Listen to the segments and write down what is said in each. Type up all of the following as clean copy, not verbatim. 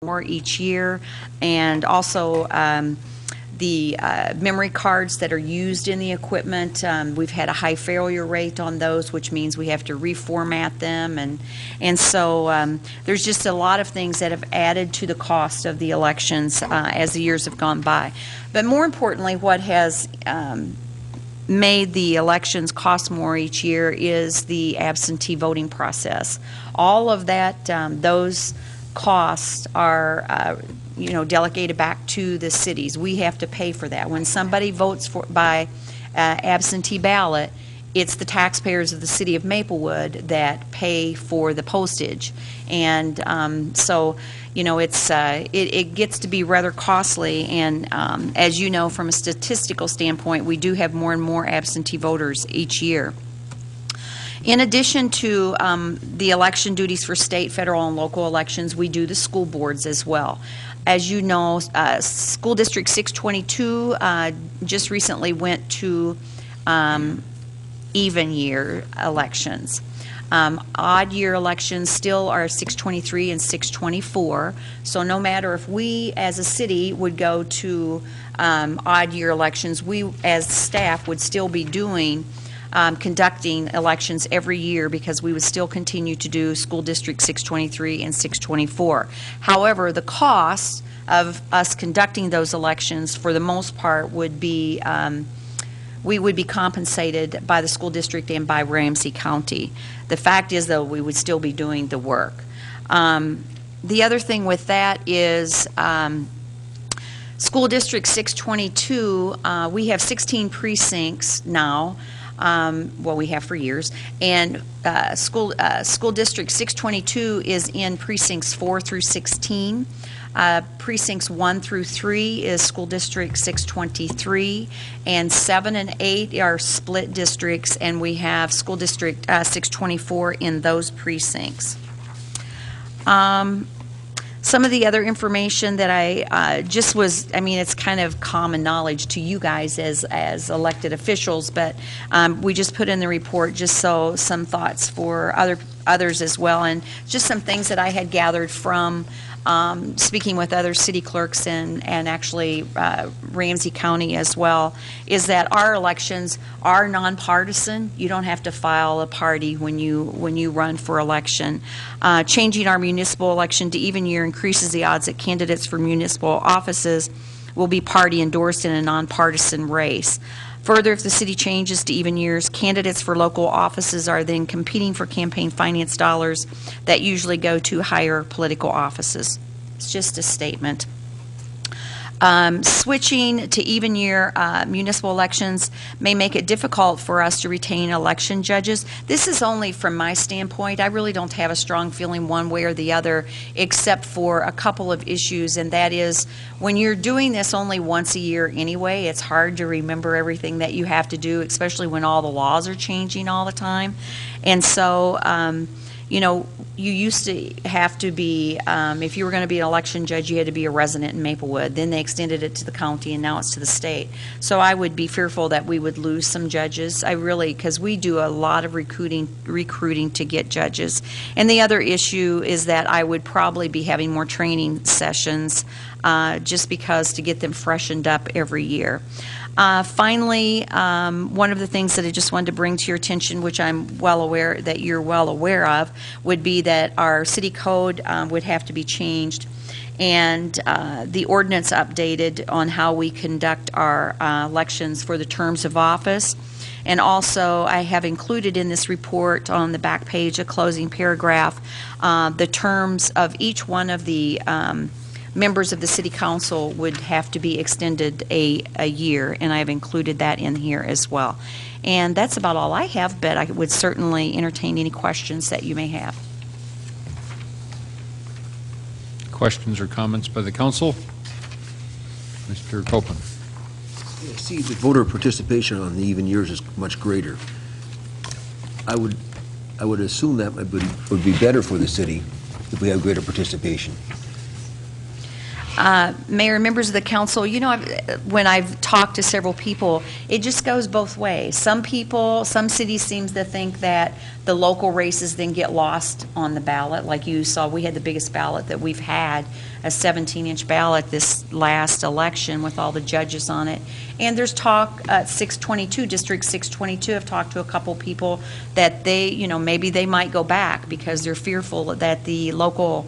more each year, and also the memory cards that are used in the equipment. We've had a high failure rate on those, which means we have to reformat them, and so there's just a lot of things that have added to the cost of the elections as the years have gone by. But more importantly, what has made the elections cost more each year is the absentee voting process. All of that, those costs are delegated back to the cities. We have to pay for that. When somebody votes by absentee ballot, it's the taxpayers of the city of Maplewood that pay for the postage, and so it gets to be rather costly. And as you know, from a statistical standpoint, we do have more and more absentee voters each year. In addition to the election duties for state, federal, and local elections, we do the school boards as well. As you know, School District 622 just recently went to even year elections. Odd year elections still are 623 and 624. So no matter if we as a city would go to odd year elections, we as staff would still be doing conducting elections every year, because we would still continue to do School District 623 and 624. However, the cost of us conducting those elections, for the most part, would be we would be compensated by the school district and by Ramsey County. The fact is, though, we would still be doing the work. The other thing with that is School District 622, we have 16 precincts now. Well, we have for years, and School District 622 is in precincts 4 through 16. Precincts 1 through 3 is School District 623, and 7 and 8 are split districts, and we have School District 624 in those precincts. Some of the other information that I it's kind of common knowledge to you guys as elected officials, but we just put in the report just so some thoughts for others as well, and just some things that I had gathered from speaking with other city clerks and actually Ramsey County as well, is that our elections are nonpartisan. You don't have to file a party when you run for election. Changing our municipal election to even year increases the odds that candidates for municipal offices will be party endorsed in a nonpartisan race. Further, if the city changes to even years, candidates for local offices are then competing for campaign finance dollars that usually go to higher political offices. It's just a statement. Switching to even year municipal elections may make it difficult for us to retain election judges. This is only from my standpoint. I really don't have a strong feeling one way or the other, except for a couple of issues, and that is when you're doing this only once a year anyway, it's hard to remember everything that you have to do, especially when all the laws are changing all the time. And so you used to have to be, if you were going to be an election judge, you had to be a resident in Maplewood. Then they extended it to the county, and now it's to the state. So I would be fearful that we would lose some judges. Because we do a lot of recruiting to get judges. And the other issue is that I would probably be having more training sessions just because to get them freshened up every year. Finally, one of the things that I just wanted to bring to your attention, which I'm well aware that you're well aware of, would be that our city code would have to be changed, and the ordinance updated on how we conduct our elections for the terms of office. And also, I have included in this report on the back page, a closing paragraph, the terms of each one of the members of the City Council would have to be extended a year, and I've included that in here as well. And that's about all I have, but I would certainly entertain any questions that you may have. Questions or comments by the Council? Mr. Copeland. Yeah, see, the voter participation on the even years is much greater. I would assume that would be better for the city if we have greater participation. Mayor, members of the council, you know, when I've talked to several people, it just goes both ways. Some people, some cities seems to think that the local races then get lost on the ballot. Like you saw, we had the biggest ballot that we've had, a 17-inch ballot this last election with all the judges on it. And there's talk, 622, District 622, I've talked to a couple people that they, you know, maybe they might go back because they're fearful that the local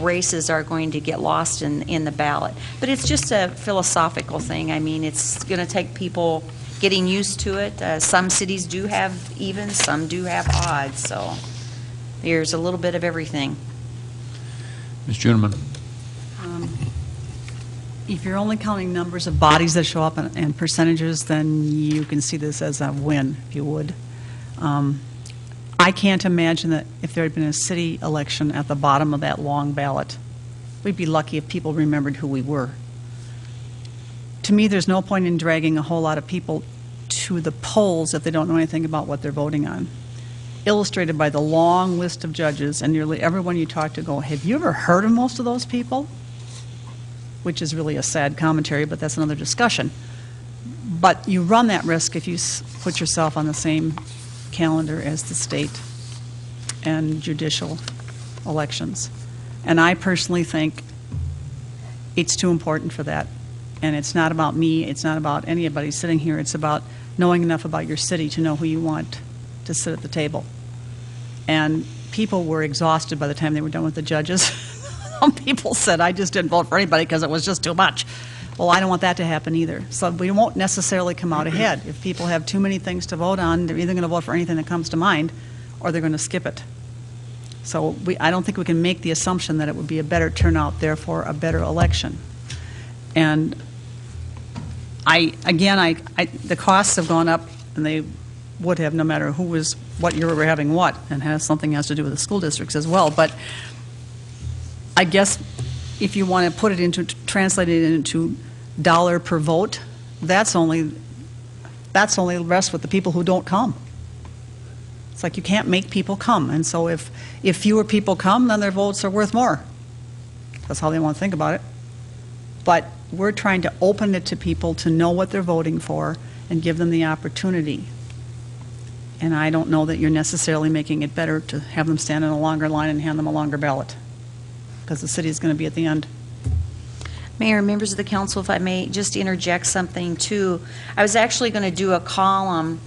races are going to get lost in the ballot. But it's just a philosophical thing. I mean, it's going to take people getting used to it. Some cities do have evens, some do have odds, so there's a little bit of everything. Ms. Juniman. If you're only counting numbers of bodies that show up and percentages, then you can see this as a win, if you would. I can't imagine that if there had been a city election at the bottom of that long ballot, we'd be lucky if people remembered who we were. To me, there's no point in dragging a whole lot of people to the polls if they don't know anything about what they're voting on. Illustrated by the long list of judges, and nearly everyone you talk to go, have you ever heard of most of those people? Which is really a sad commentary, but that's another discussion. But you run that risk if you put yourself on the same calendar as the state and judicial elections. And I personally think it's too important for that. And it's not about me, it's not about anybody sitting here, it's about knowing enough about your city to know who you want to sit at the table. And people were exhausted by the time they were done with the judges. Some people said, I just didn't vote for anybody because it was just too much. Well, I don't want that to happen either. So we won't necessarily come out ahead. If people have too many things to vote on, they're either going to vote for anything that comes to mind or they're going to skip it. So I don't think we can make the assumption that it would be a better turnout, therefore a better election. And the costs have gone up, and they would have no matter who was, what year we were having what, and something has to do with the school districts as well. But I guess if you want to put it into, translate it into dollar per vote, that's only rests with the people who don't come. It's like you can't make people come, and so if fewer people come, then their votes are worth more. That's how they want to think about it. But we're trying to open it to people to know what they're voting for and give them the opportunity. And I don't know that you're necessarily making it better to have them stand in a longer line and hand them a longer ballot, because the city is going to be at the end. Mayor, members of the council, if I may just interject something too. I was actually going to do a column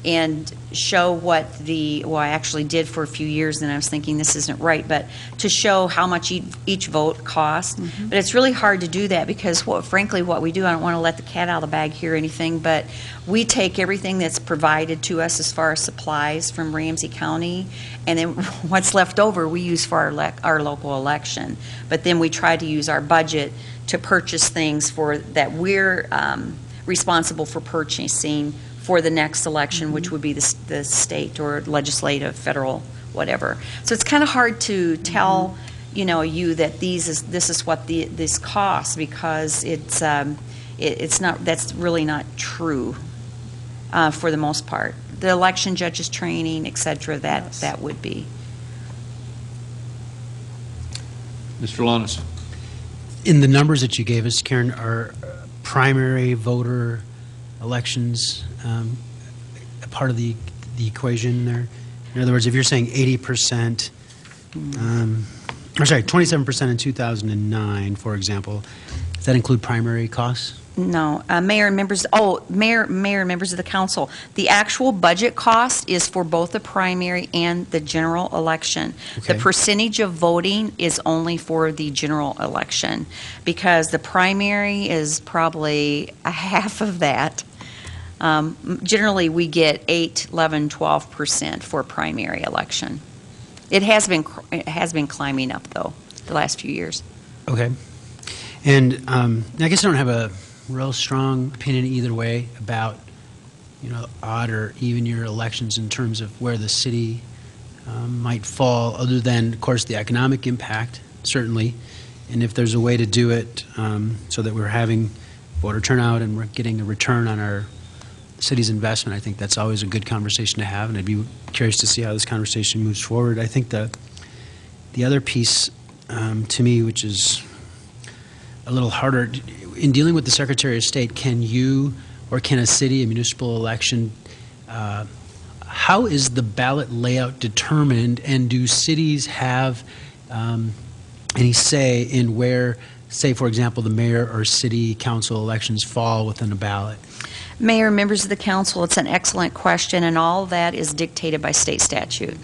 and show what I actually did for a few years, and I was thinking this isn't right, but to show how much each vote cost. Mm-hmm. But it's really hard to do that because, frankly, what we do, I don't want to let the cat out of the bag here or anything, but we take everything that's provided to us as far as supplies from Ramsey County, and then what's left over we use for our local election. But then we try to use our budget to purchase things that we're responsible for purchasing for the next election, mm-hmm. which would be the state or legislative, federal, whatever. So it's kind of hard to tell, mm-hmm. That this is what this costs, because it's not. That's really not true for the most part. The election judges training, et cetera, that would be. Mr. Lanas. In the numbers that you gave us, Karen, are primary voter elections a part of the equation there? In other words, if you're saying 80%, 27% in 2009, for example, does that include primary costs? No, Mayor and members. Mayor and members of the council. The actual budget cost is for both the primary and the general election. Okay. The percentage of voting is only for the general election, because the primary is probably a half of that. Generally, we get 8, 11, 12% for primary election. It has been climbing up though the last few years. Okay, and I guess I don't have a real strong opinion either way about odd or even year elections in terms of where the city might fall, other than, of course, the economic impact, certainly, and if there's a way to do it so that we're having voter turnout and we're getting a return on our city's investment, I think that's always a good conversation to have, and I'd be curious to see how this conversation moves forward. I think the other piece to me, which is a little harder. In dealing with the Secretary of State, can you or can a city, a municipal election, how is the ballot layout determined, and do cities have any say in where, say, for example, the mayor or city council elections fall within a ballot? Mayor, members of the council, it's an excellent question, and all that is dictated by state statute.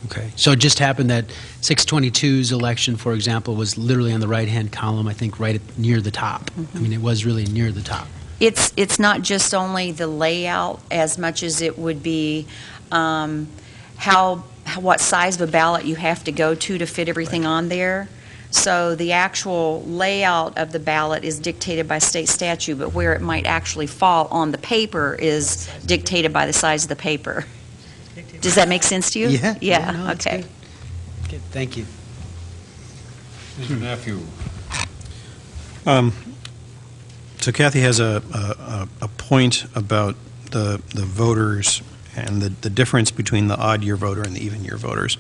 Okay. So it just happened that 622's election, for example, was literally on the right-hand column, I think near the top. I mean, it was really near the top. It's not just only the layout as much as it would be what size of a ballot you have to go to fit everything on there. So the actual layout of the ballot is dictated by state statute, but where it might actually fall on the paper is dictated by the size of the paper. Does that make sense to you? Yeah. Yeah, No, that's okay. good. Thank you. Mr. Nephew. So Kathy has a point about the voters and the difference between the odd year voter and the even year voters.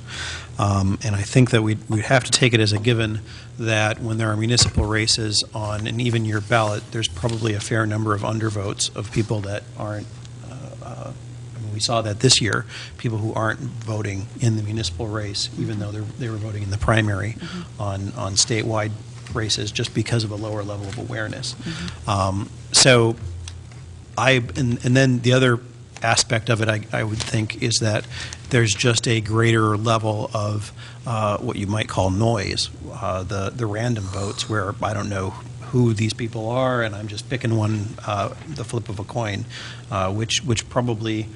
And I think that we'd have to take it as a given that when there are municipal races on an even year ballot, there's probably a fair number of undervotes of people that aren't, we saw that this year, people who aren't voting in the municipal race, even though they were voting in the primary on statewide races, just because of a lower level of awareness. So and then the other aspect of it, I would think, is that there's just a greater level of what you might call noise, the random votes where I don't know who these people are, and I'm just picking one, the flip of a coin, which probably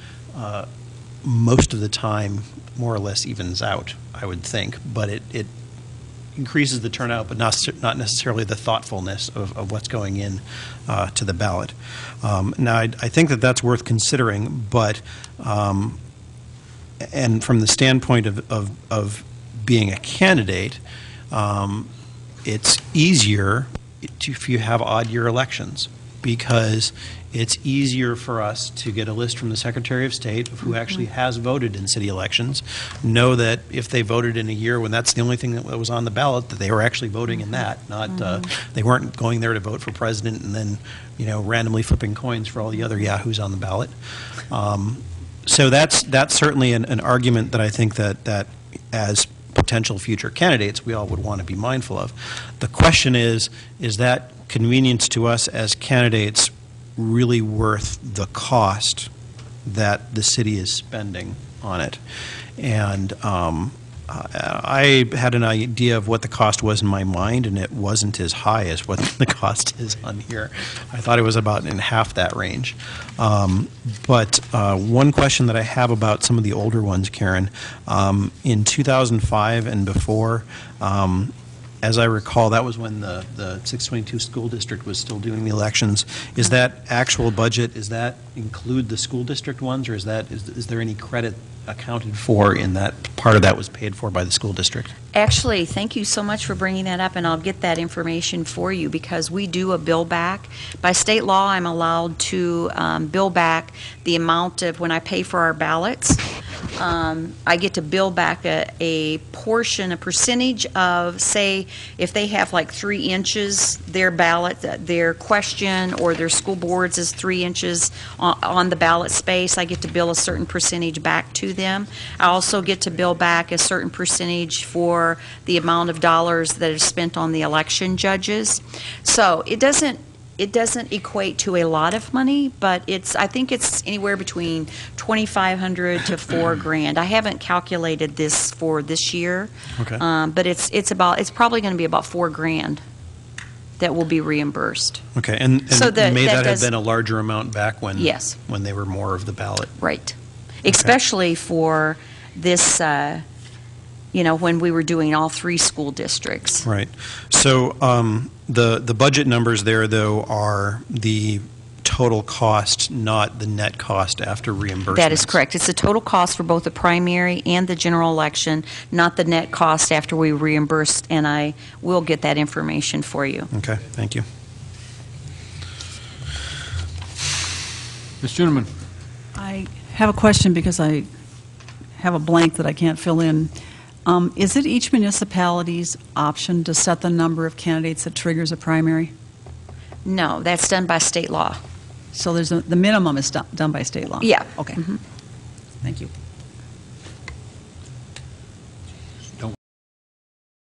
most of the time more or less evens out, I would think, but it increases the turnout, but not necessarily the thoughtfulness of what's going in to the ballot. Now, I think that that's worth considering, but and from the standpoint of being a candidate, it's easier if you have odd year elections, because it's easier for us to get a list from the Secretary of State of who actually has voted in city elections, know that if they voted in a year when that's the only thing that was on the ballot, that they were actually voting in that, not they weren't going there to vote for president and then, randomly flipping coins for all the other yahoos on the ballot. So that's certainly an argument that I think that as potential future candidates we all would want to be mindful of. The question is that convenience to us as candidates really worth the cost that the city is spending on it? And I had an idea of what the cost was in my mind, and it wasn't as high as what the cost is on here. I thought it was about in half that range. But one question that I have about some of the older ones, Karen, in 2005 and before, as I recall, that was when the 622 school district was still doing the elections. Is that actual budget, does that include the school district ones, or is there any credit accounted for in that part of that was paid for by the school district? Actually, thank you so much for bringing that up, and I'll get that information for you, because we do a bill back. By state law, I'm allowed to bill back the amount of, when I pay for our ballots, I get to bill back a portion, a percentage of, say, if they have like 3 inches, their ballot, their question, or their school boards is 3 inches on the ballot space, I get to bill a certain percentage back to them. I also get to bill back a certain percentage for the amount of dollars that are spent on the election judges. So it doesn't equate to a lot of money, but I think it's anywhere between $2,500 to $4,000. I haven't calculated this for this year, Okay. but it's probably going to be about $4,000 that will be reimbursed. Okay, and So may that have does- been a larger amount back when Yes. when they were more of the ballot? Right. Especially for this, when we were doing all 3 school districts. Right. So the budget numbers there, though, are the total cost, not the net cost after reimbursement. That is correct. It's the total cost for both the primary and the general election, not the net cost after we reimbursed, and I will get that information for you. Okay, thank you. Ms. Juniman. I have a question because I have a blank that I can't fill in. Is it each municipality's option to set the number of candidates that triggers a primary? No, that's done by state law. So the minimum is done by state law? Yeah. Okay. Mhm. Thank you.